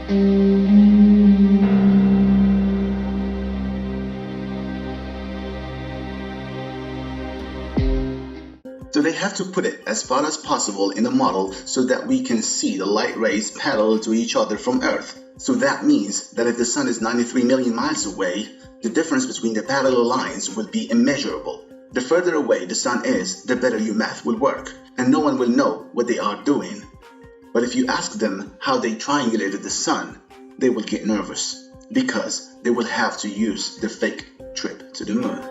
So they have to put it as far as possible in the model so that we can see the light rays parallel to each other from Earth. So that means that if the sun is 93 million miles away, the difference between the parallel lines will be immeasurable. The further away the sun is, the better your math will work, and no one will know what they are doing. But if you ask them how they triangulated the sun, they will get nervous, because they will have to use the fake trip to the moon.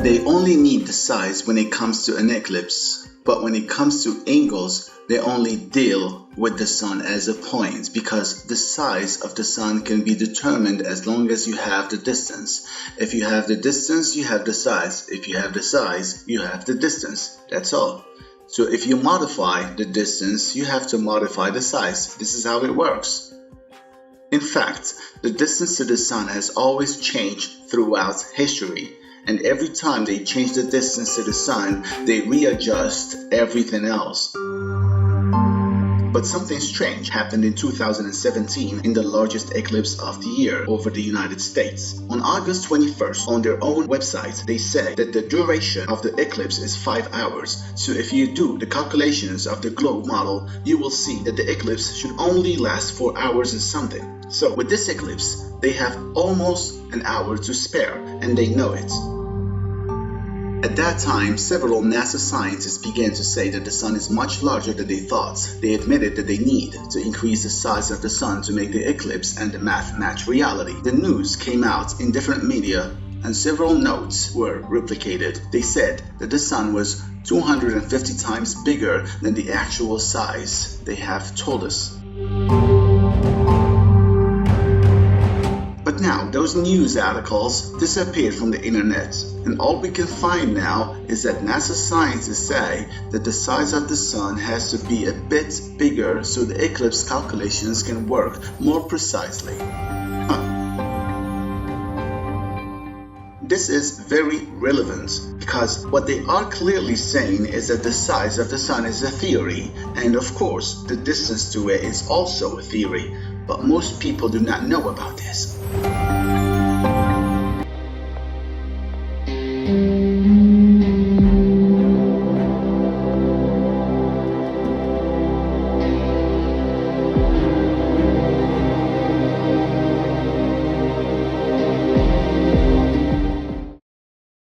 They only need the size when it comes to an eclipse, but when it comes to angles, they only deal with the sun as a point, because the size of the sun can be determined as long as you have the distance. If you have the distance, you have the size. If you have the size, you have the distance. That's all. So if you modify the distance, you have to modify the size. This is how it works. In fact, the distance to the sun has always changed throughout history. And every time they change the distance to the sun, they readjust everything else. But something strange happened in 2017 in the largest eclipse of the year over the United States. On August 21st, on their own website, they said that the duration of the eclipse is 5 hours. So if you do the calculations of the globe model, you will see that the eclipse should only last 4 hours and something. So with this eclipse, they have almost an hour to spare, and they know it. At that time, several NASA scientists began to say that the sun is much larger than they thought. They admitted that they need to increase the size of the sun to make the eclipse and the math match reality. The news came out in different media and several notes were replicated. They said that the sun was 250 times bigger than the actual size they have told us. But now, those news articles disappeared from the internet, and all we can find now is that NASA scientists say that the size of the sun has to be a bit bigger so the eclipse calculations can work more precisely. This is very relevant because what they are clearly saying is that the size of the sun is a theory, and of course the distance to it is also a theory, but most people do not know about this.